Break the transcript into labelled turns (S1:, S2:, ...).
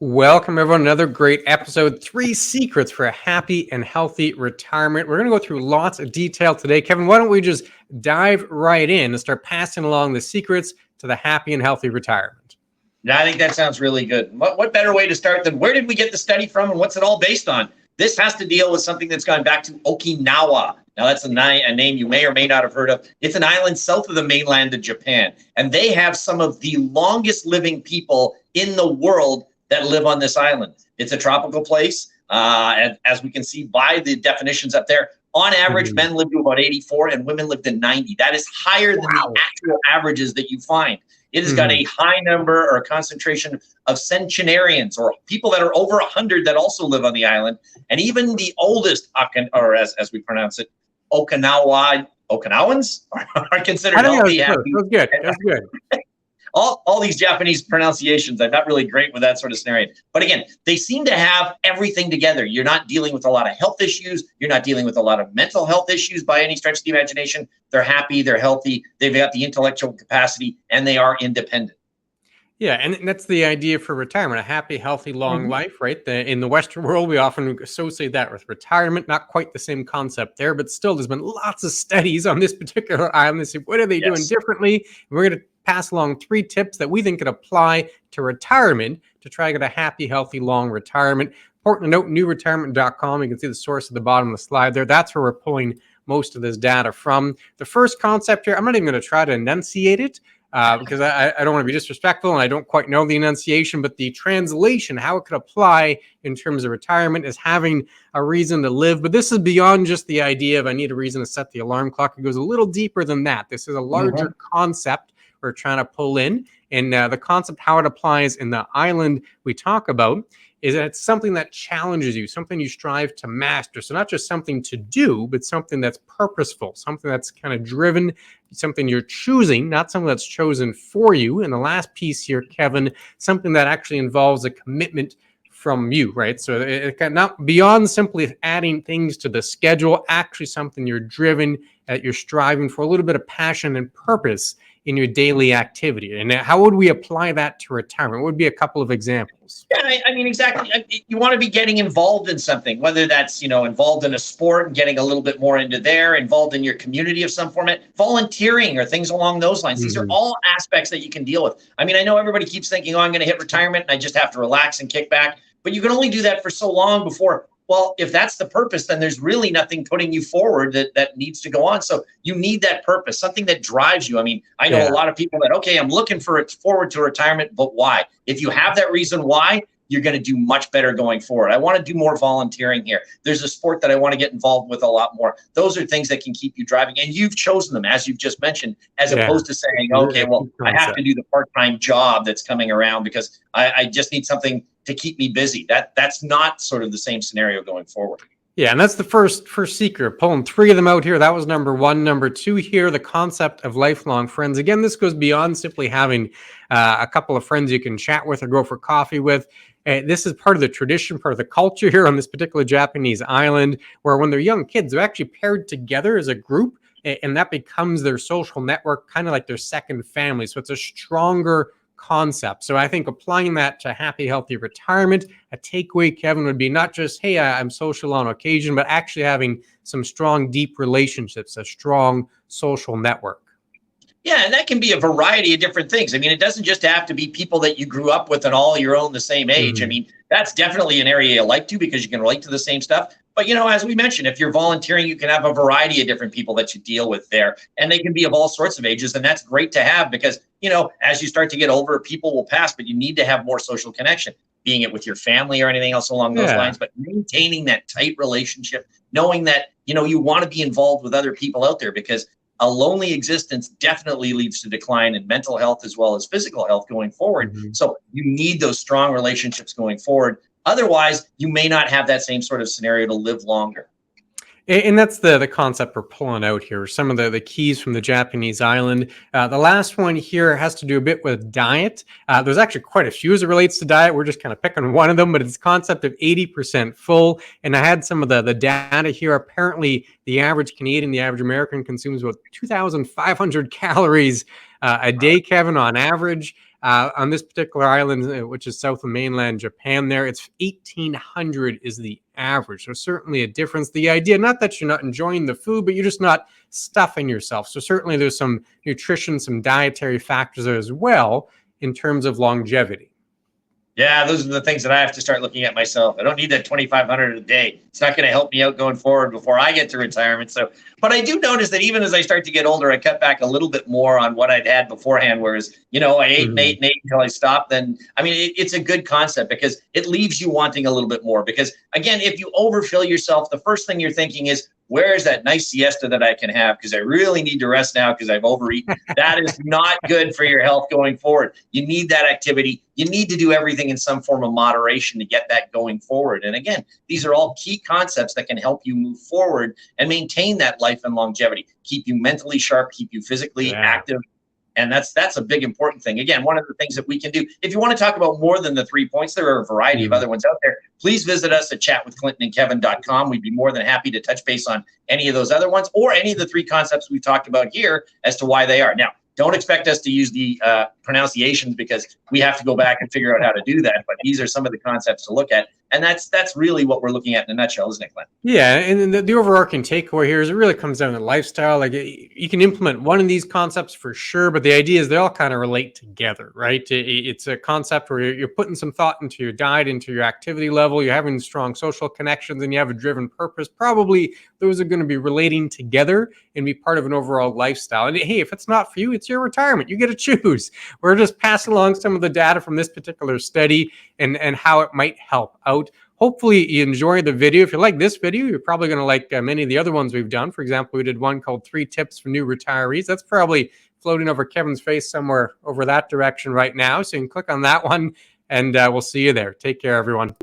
S1: Welcome, everyone. Another great episode. 3 secrets for a happy and healthy retirement. We're going to go through lots of detail today. Kevin, why don't we just dive right in and start passing along the secrets to the happy and healthy retirement?
S2: Yeah, I think that sounds really good. What better way to start than where did we get the study from and what's it all based on? This has to deal with something that's gone back to Okinawa. Now, that's a name you may or may not have heard of. It's an island south of the mainland of Japan, and they have some of the longest living people in the world that live on this island. It's a tropical place, and as we can see by the definitions up there. On average, men live to about 84 and women live to 90. That is higher than the actual averages that you find. It has got a high number or a concentration of centenarians, or people that are over 100 that also live on the island. And even the oldest, or as we pronounce it, Okinawans are considered healthy.
S1: That's good. That's good.
S2: All these Japanese pronunciations, I'm not really great with that sort of scenario. But again, they seem to have everything together. You're not dealing with a lot of health issues. You're not dealing with a lot of mental health issues by any stretch of the imagination. They're happy, they're healthy, they've got the intellectual capacity, and they are independent.
S1: Yeah, and that's the idea for retirement, a happy, healthy, long life, right? In the Western world, we often associate that with retirement. Not quite the same concept there, but still there's been lots of studies on this particular island. They say, what are they doing differently? And we're going to pass along 3 tips that we think could apply to retirement to try to get a happy, healthy, long retirement. Important to note, newretirement.com. You can see the source at the bottom of the slide there. That's where we're pulling most of this data from. The first concept here, I'm not even going to try to enunciate it, because I don't want to be disrespectful and I don't quite know the enunciation, but the translation, how it could apply in terms of retirement, is having a reason to live. But this is beyond just the idea of I need a reason to set the alarm clock. It goes a little deeper than that. This is a larger concept we're trying to pull in. And the concept, how it applies in the island we talk about, is that it's something that challenges you, something you strive to master. So not just something to do, but something that's purposeful, something that's kind of driven, something you're choosing, not something that's chosen for you. And the last piece here, Kevin, something that actually involves a commitment from you, right? So it not beyond simply adding things to the schedule, actually something you're driven, that you're striving for, a little bit of passion and purpose in your daily activity. And how would we apply that to retirement? What would be a couple of examples?
S2: Yeah, I mean, exactly. You want to be getting involved in something, whether that's, involved in a sport and getting a little bit more into there, involved in your community of some format, volunteering or things along those lines. These are all aspects that you can deal with. I mean, I know everybody keeps thinking, I'm going to hit retirement and I just have to relax and kick back. But you can only do that for so long before, well, if that's the purpose, then there's really nothing putting you forward that needs to go on. So you need that purpose, something that drives you. I mean, I know a lot of people that, okay, I'm looking forward to retirement, but why? If you have that reason why, you're going to do much better going forward. I want to do more volunteering here. There's a sport that I want to get involved with a lot more. Those are things that can keep you driving. And you've chosen them, as you've just mentioned, as opposed to saying, okay, well, I have to do the part-time job that's coming around because I just need something to keep me busy. That's not sort of the same scenario going forward.
S1: Yeah, and that's the first secret. Pulling 3 of them out here. That was number 1. Number 2 here, the concept of lifelong friends. Again, this goes beyond simply having a couple of friends you can chat with or go for coffee with. This is part of the tradition, part of the culture here on this particular Japanese island, where when they're young kids, they're actually paired together as a group, and that becomes their social network, kind of like their second family. So it's a stronger concept. So I think applying that to happy, healthy retirement, a takeaway, Kevin, would be not just, hey, I'm social on occasion, but actually having some strong, deep relationships, a strong social network.
S2: Yeah, and that can be a variety of different things. I mean, it doesn't just have to be people that you grew up with and all your own the same age. I mean, that's definitely an area you like to because you can relate to the same stuff. But, as we mentioned, if you're volunteering, you can have a variety of different people that you deal with there. And they can be of all sorts of ages. And that's great to have because, as you start to get older, people will pass, but you need to have more social connection, being it with your family or anything else along those lines. But maintaining that tight relationship, knowing that, you want to be involved with other people out there because a lonely existence definitely leads to decline in mental health as well as physical health going forward. So you need those strong relationships going forward. Otherwise, you may not have that same sort of scenario to live longer.
S1: And that's the concept we're pulling out here. Some of the keys from the Japanese island. The last one here has to do a bit with diet. There's actually quite a few as it relates to diet. We're just kind of picking one of them, but it's the concept of 80% full. And I had some of the data here. Apparently, the average Canadian, the average American consumes about 2,500 calories a day, Kevin, on average. On this particular island, which is south of mainland Japan, there it's 1,800 is the average. So certainly a difference. The idea, not that you're not enjoying the food, but you're just not stuffing yourself. So certainly there's some nutrition, some dietary factors there as well in terms of longevity.
S2: Yeah, those are the things that I have to start looking at myself. I don't need that 2,500 a day. It's not going to help me out going forward before I get to retirement. So, but I do notice that even as I start to get older, I cut back a little bit more on what I'd had beforehand. Whereas, I ate and ate and ate until I stopped. Then, I mean, it's a good concept because it leaves you wanting a little bit more. Because again, if you overfill yourself, the first thing you're thinking is, where is that nice siesta that I can have? Because I really need to rest now because I've overeaten. That is not good for your health going forward. You need that activity. You need to do everything in some form of moderation to get that going forward. And again, these are all key concepts that can help you move forward and maintain that life and longevity, keep you mentally sharp, keep you physically active. And that's a big important thing. Again, one of the things that we can do, if you want to talk about more than the 3 points, there are a variety of other ones out there. Please visit us at chatwithclintonandkevin.com. We'd be more than happy to touch base on any of those other ones or any of the 3 concepts we've talked about here as to why they are. Now, don't expect us to use the pronunciations because we have to go back and figure out how to do that. But these are some of the concepts to look at. And that's really what we're looking at in a nutshell, isn't it, Glenn?
S1: Yeah, and the overarching takeaway here is it really comes down to lifestyle. Like you can implement one of these concepts for sure, but the idea is they all kind of relate together, right? It's a concept where you're putting some thought into your diet, into your activity level, you're having strong social connections, and you have a driven purpose. Probably those are going to be relating together and be part of an overall lifestyle. And hey, if it's not for you, it's your retirement. You get to choose. We're just passing along some of the data from this particular study and how it might help out. Hopefully you enjoy the video. If you like this video, you're probably going to like many of the other ones we've done. For example, we did one called 3 Tips for New Retirees. That's probably floating over Kevin's face somewhere over that direction right now. So you can click on that one and we'll see you there. Take care, everyone.